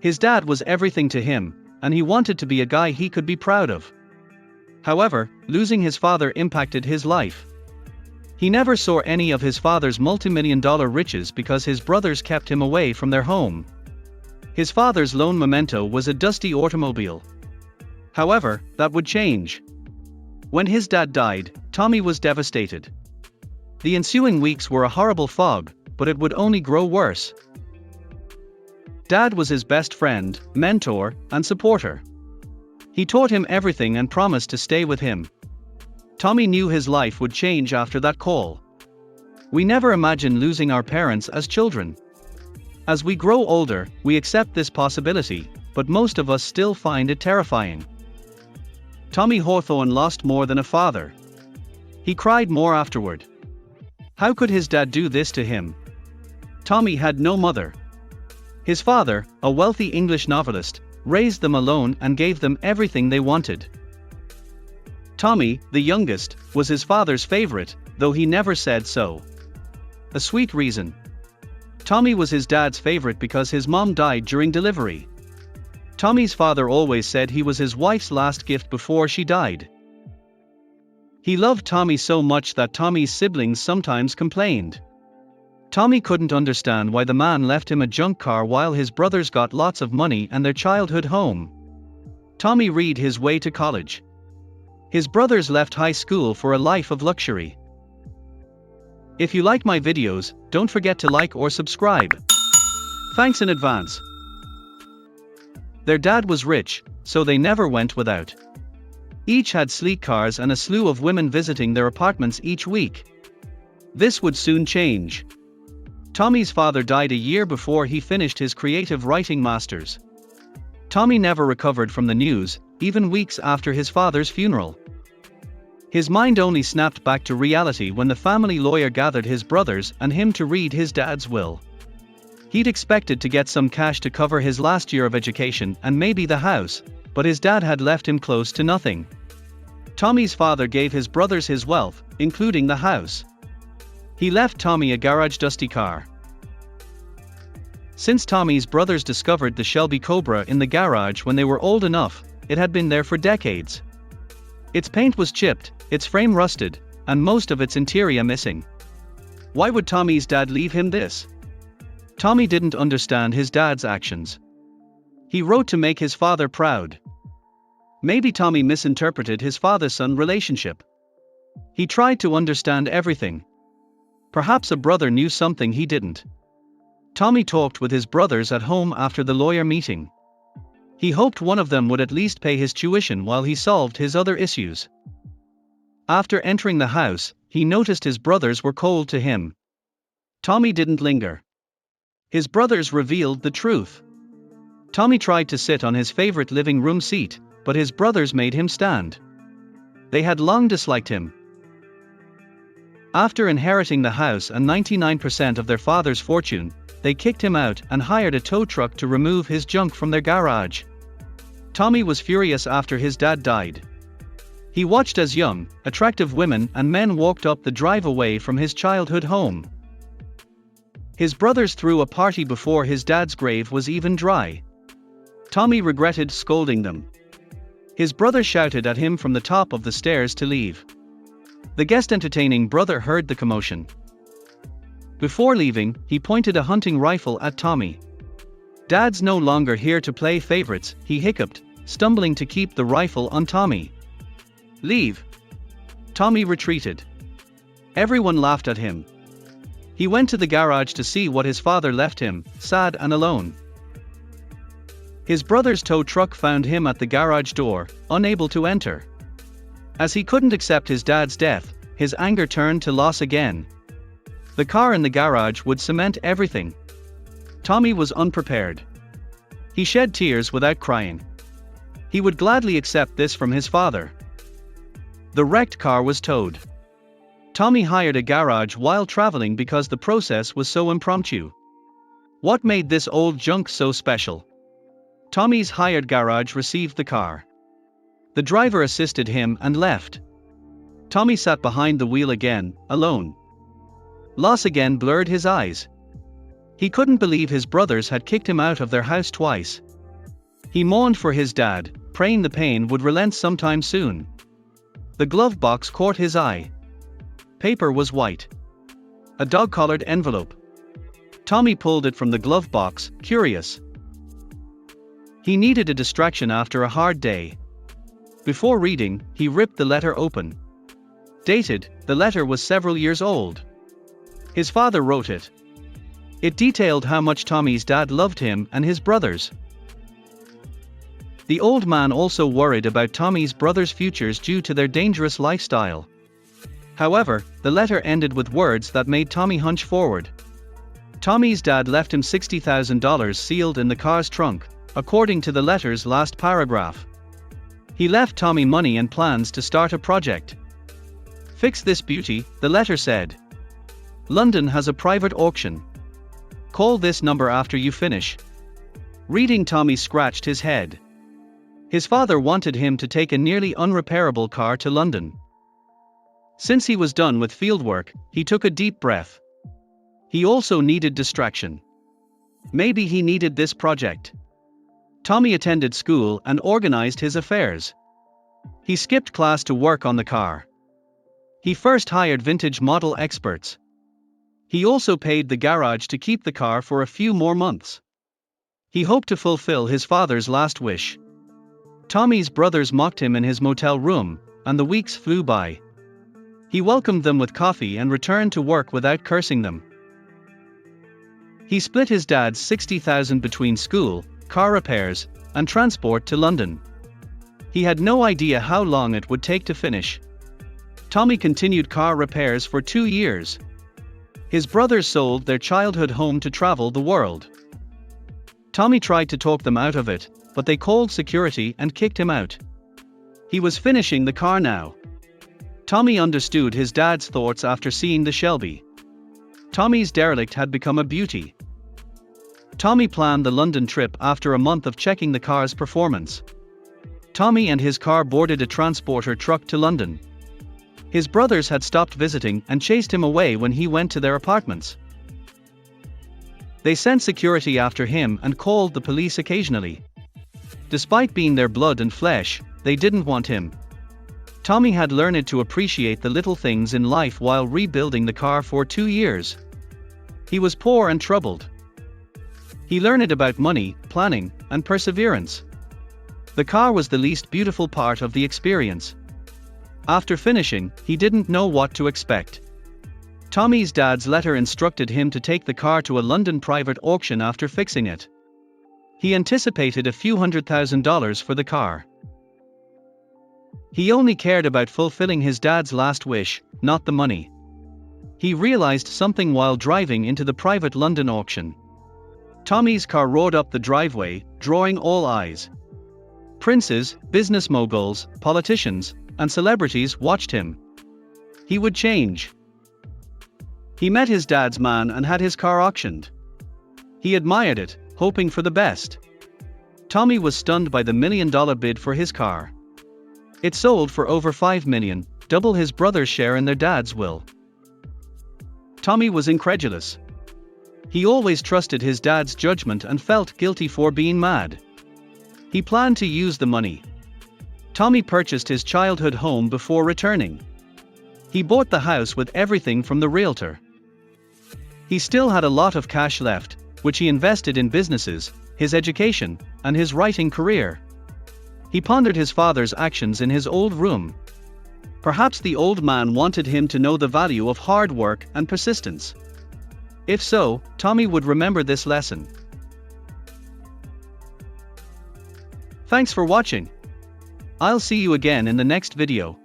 His dad was everything to him, and he wanted to be a guy he could be proud of. However, losing his father impacted his life. He never saw any of his father's multimillion-dollar riches because his brothers kept him away from their home. His father's lone memento was a dusty automobile. However, that would change. When his dad died, Tommy was devastated. The ensuing weeks were a horrible fog, but it would only grow worse. Dad was his best friend, mentor, and supporter. He taught him everything and promised to stay with him. Tommy knew his life would change after that call. We never imagine losing our parents as children. As we grow older, we accept this possibility, but most of us still find it terrifying. Tommy Hawthorne lost more than a father. He cried more afterward. How could his dad do this to him? Tommy had no mother. His father, a wealthy English novelist, raised them alone and gave them everything they wanted. Tommy, the youngest, was his father's favorite, though he never said so. A sweet reason. Tommy was his dad's favorite because his mom died during delivery. Tommy's father always said he was his wife's last gift before she died. He loved Tommy so much that Tommy's siblings sometimes complained. Tommy couldn't understand why the man left him a junk car while his brothers got lots of money and their childhood home. Tommy read his way to college. His brothers left high school for a life of luxury. If you like my videos, don't forget to like or subscribe. Thanks in advance. Their dad was rich, so they never went without. Each had sleek cars and a slew of women visiting their apartments each week. This would soon change. Tommy's father died a year before he finished his creative writing masters. Tommy never recovered from the news, even weeks after his father's funeral. His mind only snapped back to reality when the family lawyer gathered his brothers and him to read his dad's will. He'd expected to get some cash to cover his last year of education and maybe the house, but his dad had left him close to nothing. Tommy's father gave his brothers his wealth, including the house. He left Tommy a garage dusty car. Since Tommy's brothers discovered the Shelby Cobra in the garage when they were old enough, it had been there for decades. Its paint was chipped, its frame rusted, and most of its interior missing. Why would Tommy's dad leave him this? Tommy didn't understand his dad's actions. He wrote to make his father proud. Maybe Tommy misinterpreted his father-son relationship. He tried to understand everything. Perhaps a brother knew something he didn't. Tommy talked with his brothers at home after the lawyer meeting. He hoped one of them would at least pay his tuition while he solved his other issues. After entering the house, he noticed his brothers were cold to him. Tommy didn't linger. His brothers revealed the truth. Tommy tried to sit on his favorite living room seat, but his brothers made him stand. They had long disliked him. After inheriting the house and 99% of their father's fortune, they kicked him out and hired a tow truck to remove his junk from their garage. Tommy was furious after his dad died. He watched as young, attractive women and men walked up the drive away from his childhood home. His brothers threw a party before his dad's grave was even dry. Tommy regretted scolding them. His brother shouted at him from the top of the stairs to leave. The guest entertaining brother heard the commotion. Before leaving, he pointed a hunting rifle at Tommy. "Dad's no longer here to play favorites," he hiccuped, stumbling to keep the rifle on Tommy. "Leave." Tommy retreated. Everyone laughed at him. He went to the garage to see what his father left him, sad and alone. His brother's tow truck found him at the garage door, unable to enter. As he couldn't accept his dad's death, his anger turned to loss again. The car in the garage would cement everything. Tommy was unprepared. He shed tears without crying. He would gladly accept this from his father. The wrecked car was towed. Tommy hired a garage while traveling because the process was so impromptu. What made this old junk so special? Tommy's hired garage received the car. The driver assisted him and left. Tommy sat behind the wheel again, alone. Loss again blurred his eyes. He couldn't believe his brothers had kicked him out of their house twice. He mourned for his dad, praying the pain would relent sometime soon. The glove box caught his eye. Paper was white. A dog-collared envelope. Tommy pulled it from the glove box, curious. He needed a distraction after a hard day. Before reading, he ripped the letter open. Dated, the letter was several years old. His father wrote it. It detailed how much Tommy's dad loved him and his brothers. The old man also worried about Tommy's brothers' futures due to their dangerous lifestyle. However, the letter ended with words that made Tommy hunch forward. Tommy's dad left him $60,000 sealed in the car's trunk, according to the letter's last paragraph. He left Tommy money and plans to start a project. Fix this beauty, the letter said. London has a private auction. Call this number after you finish. Reading, Tommy scratched his head. His father wanted him to take a nearly unrepairable car to London. Since he was done with fieldwork, he took a deep breath. He also needed distraction. Maybe he needed this project. Tommy attended school and organized his affairs. He skipped class to work on the car. He first hired vintage model experts. He also paid the garage to keep the car for a few more months. He hoped to fulfill his father's last wish. Tommy's brothers mocked him in his motel room, and the weeks flew by. He welcomed them with coffee and returned to work without cursing them. He split his dad's $60,000 between school, car repairs, and transport to London. He had no idea how long it would take to finish. Tommy continued car repairs for 2 years. His brothers sold their childhood home to travel the world. Tommy tried to talk them out of it, but they called security and kicked him out. He was finishing the car now. Tommy understood his dad's thoughts after seeing the Shelby. Tommy's derelict had become a beauty. Tommy planned the London trip after a month of checking the car's performance. Tommy and his car boarded a transporter truck to London. His brothers had stopped visiting and chased him away when he went to their apartments. They sent security after him and called the police occasionally. Despite being their blood and flesh, they didn't want him. Tommy had learned to appreciate the little things in life while rebuilding the car for 2 years. He was poor and troubled. He learned about money, planning, and perseverance. The car was the least beautiful part of the experience. After finishing, he didn't know what to expect. Tommy's dad's letter instructed him to take the car to a London private auction after fixing it. He anticipated a few $100,000 for the car. He only cared about fulfilling his dad's last wish, not the money. He realized something while driving into the private London auction. Tommy's car roared up the driveway, drawing all eyes. Princes, business moguls, politicians, and celebrities watched him. He would change. He met his dad's man and had his car auctioned. He admired it, hoping for the best. Tommy was stunned by the $1 million bid for his car. It sold for over $5 million, double his brother's share in their dad's will. Tommy was incredulous. He always trusted his dad's judgment and felt guilty for being mad. He planned to use the money. Tommy purchased his childhood home before returning. He bought the house with everything from the realtor. He still had a lot of cash left, which he invested in businesses, his education, and his writing career. He pondered his father's actions in his old room. Perhaps the old man wanted him to know the value of hard work and persistence. If so, Tommy would remember this lesson. Thanks for watching. I'll see you again in the next video.